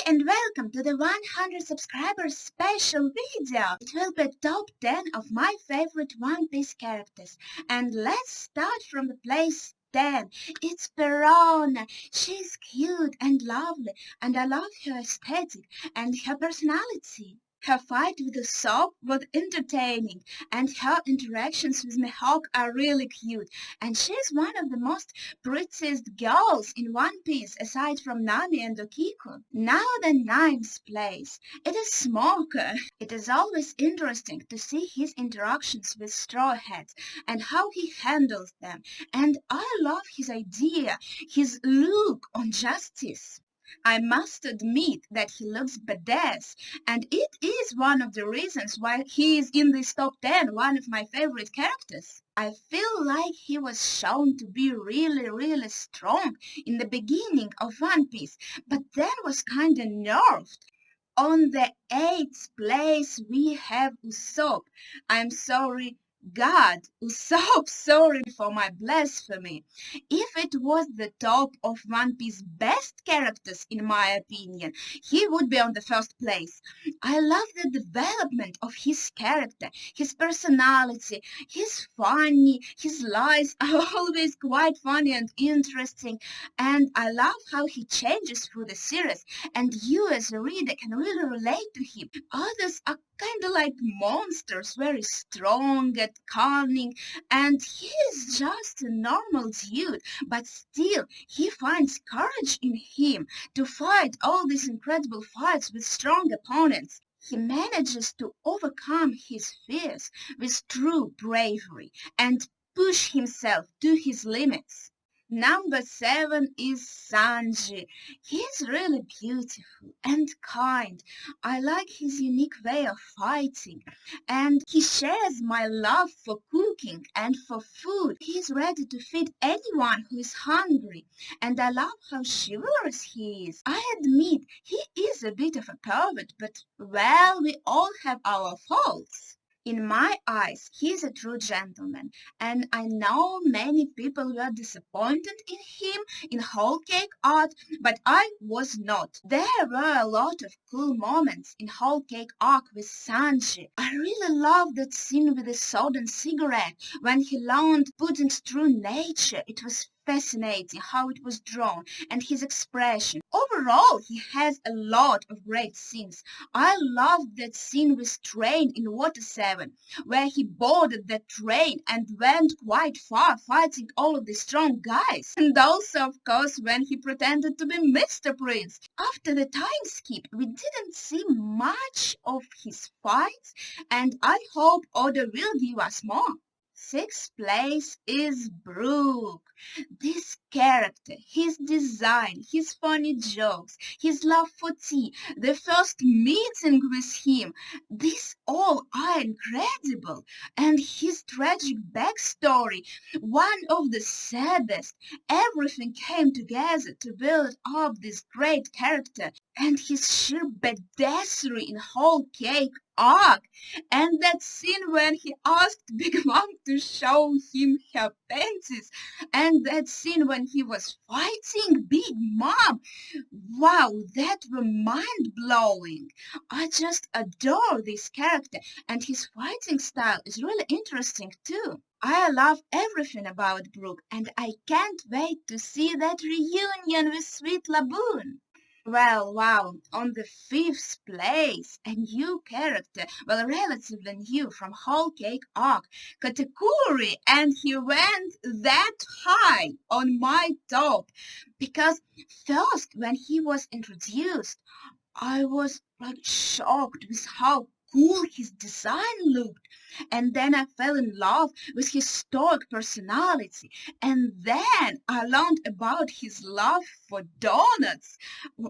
and welcome to the 100 subscribers special video. It will be top 10 of my favorite One Piece characters. And let's start from the place 10. It's Perona. She's cute and lovely, and I love her aesthetic and her personality. Her fight with the soap was entertaining, and her interactions with Mihawk are really cute. And she's one of the most prettiest girls in One Piece, aside from Nami and Okiko. Now the ninth place. It is Smoker. It is always interesting to see his interactions with Straw Hats and how he handles them. And I love his idea, his look on justice. I must admit that he looks badass, and it is one of the reasons why he is in this top 10, one of my favorite characters. I feel like he was shown to be really strong in the beginning of One Piece, but then was kinda nerfed. On the 8th place we have Usopp. I'm sorry, God, Usopp, sorry for my blasphemy. If it was the top of One Piece's best characters, in my opinion, he would be on the first place. I love the development of his character, his personality. He's funny, his lies are always quite funny and interesting, and I love how he changes through the series, and you as a reader can really relate to him. Others are kind of like monsters, very strong and cunning, and he is just a normal dude, but still he finds courage in him to fight all these incredible fights with strong opponents. He manages to overcome his fears with true bravery and push himself to his limits. Number 7 is Sanji. He's really beautiful and kind. I like his unique way of fighting, and he shares my love for cooking and for food. He's ready to feed anyone who is hungry, and I love how chivalrous he is. I admit he is a bit of a pervert, but well, we all have our faults. In my eyes, he is a true gentleman, and I know many people were disappointed in him in Whole Cake Arc, but I was not. There were a lot of cool moments in Whole Cake Arc with Sanji. I really loved that scene with the sword and cigarette when he learned Pudding's true nature. It was fascinating how it was drawn and his expression. Overall, he has a lot of great scenes. I loved that scene with Train in Water 7, where he boarded the train and went quite far fighting all of the strong guys. And also, of course, when he pretended to be Mr. Prince. After the time skip, we didn't see much of his fights, and I hope Oda will give us more. 6th place is Brook. This character, his design, his funny jokes, his love for tea, the first meeting with him, these all are incredible. And his tragic backstory, one of the saddest. Everything came together to build up this great character, and his sheer badassery in Whole Cake Arc, and that scene when he asked Big Mom to show him her panties, and that scene when he was fighting Big Mom. Wow, that were mind-blowing. I just adore this character, and his fighting style is really interesting too. I love everything about Brook, and I can't wait to see that reunion with Sweet Laboon. Well, wow, on the 5th place, a new character, well, relatively new from Whole Cake Arc, Katakuri, and he went that high on my top, because first, when he was introduced, I was like shocked with how cool his design looked, and then I fell in love with his stoic personality, and then I learned about his love for donuts.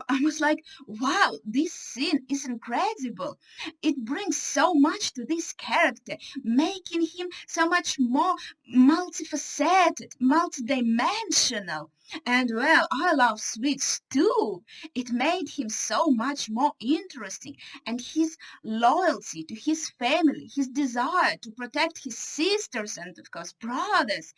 I was like, wow, this scene is incredible. It brings so much to this character, making him so much more multifaceted, multidimensional. And well, I love sweets too. It made him so much more interesting. And his loyalty to his family, his desire to protect his sisters and of course brothers.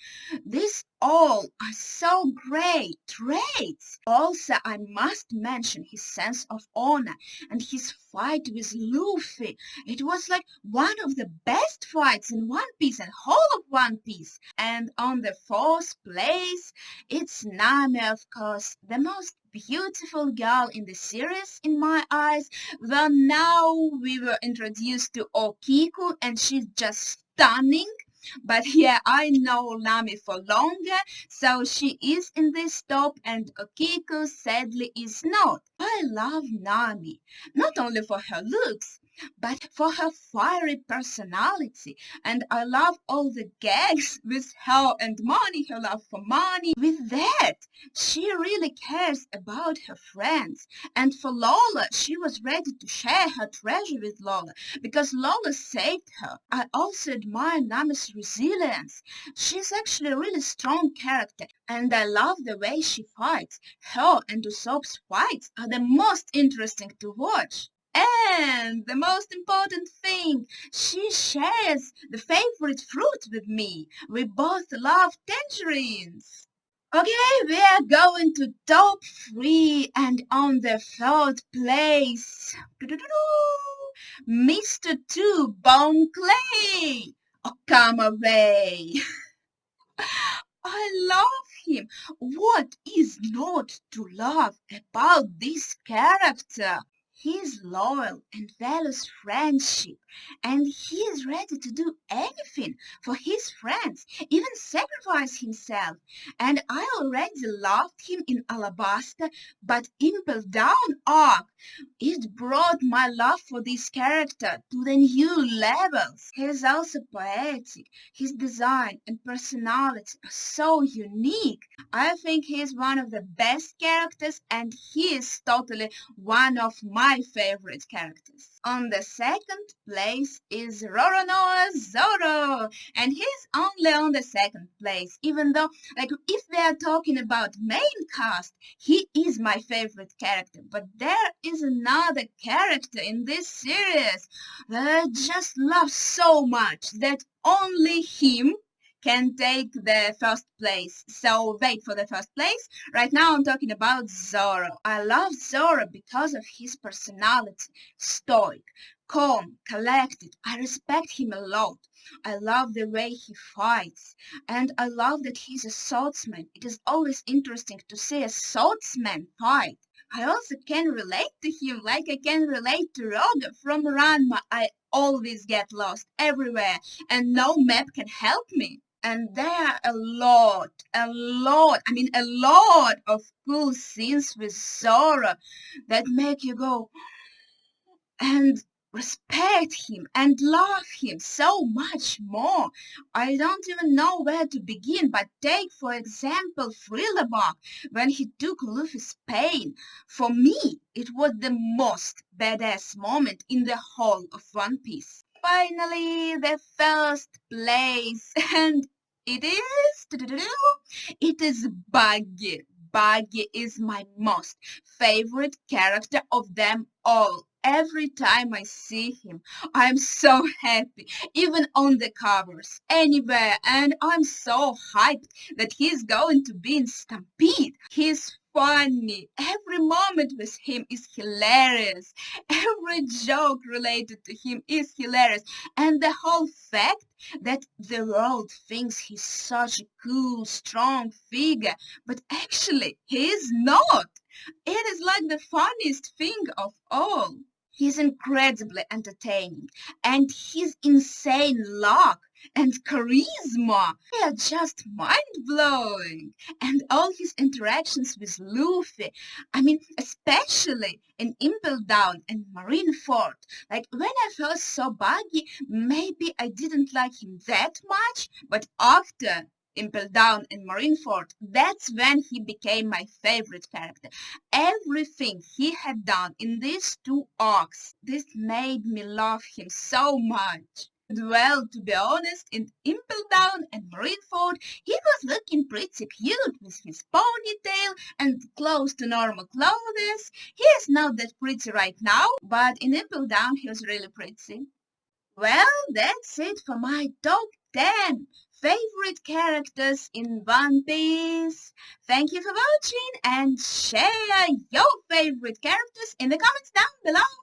These all are so great traits. Also, I must mention his sense of honor and his fight with Luffy. It was like one of the best fights in One Piece and whole of One Piece. And on the fourth place, it's Nami, of course, the most beautiful girl in the series in my eyes. Well, now we were introduced to Okiku and she's just stunning. But yeah, I know Nami for longer, so she is in this top and Okiku sadly is not. I love Nami, not only for her looks, but for her fiery personality. And I love all the gags with her and money, her love for money. With that, she really cares about her friends. And for Lola, she was ready to share her treasure with Lola because Lola saved her. I also admire Nami's resilience. She's actually a really strong character. And I love the way she fights. Her and Usopp's fights are the most interesting to watch. And the most important thing, she shares the favorite fruit with me. We both love tangerines. Okay, we are going to top 3 and on the third place, Mr. Two Bone Clay. Oh, come away. I love him. What is not to love about this character? He is loyal and values friendship, and he is ready to do anything for his friends, even sacrifice himself. And I already loved him in Alabasta, but Impel Down arc, it brought my love for this character to the new levels. He is also poetic. His design and personality are so unique. I think he is one of the best characters and he is totally one of my favorite characters. On the second place is Roronoa Zoro, and he's only on the second place, even though, like, if we are talking about main cast, he is my favorite character. But there is another character in this series that I just love so much that only him can take the first place. So wait for the first place. Right now I'm talking about Zoro. I love Zoro because of his personality. Stoic, calm, collected. I respect him a lot. I love the way he fights. And I love that he's a swordsman. It is always interesting to see a swordsman fight. I also can relate to him like I can relate to Roger from Ranma. I always get lost everywhere and no map can help me. And there are a lot of cool scenes with Zoro that make you go and respect him and love him so much more. I don't even know where to begin, but take, for example, Thriller Bark when he took Luffy's pain. For me, it was the most badass moment in the whole of One Piece. Finally, the first place, and it is Buggy. Buggy is my most favorite character of them all. Every time I see him, I'm so happy, even on the covers, anywhere, and I'm so hyped that he's going to be in Stampede. He's funny. Every moment with him is hilarious. Every joke related to him is hilarious. And the whole fact that the world thinks he's such a cool, strong figure, but actually he is not. It is like the funniest thing of all. He's incredibly entertaining, and his insane luck and charisma, they are just mind-blowing. And all his interactions with Luffy, I mean, especially in Impel Down and Marineford. Like, when I first saw Buggy, maybe I didn't like him that much, but after Impel Down and Marineford, that's when he became my favorite character. Everything he had done in these two arcs, this made me love him so much. Well, to be honest, in Impel Down and Marineford, he was looking pretty cute with his ponytail and close to normal clothes. He is not that pretty right now, but in Impel Down he was really pretty. Well, that's it for my top 10 favorite characters in One Piece. Thank you for watching and share your favorite characters in the comments down below.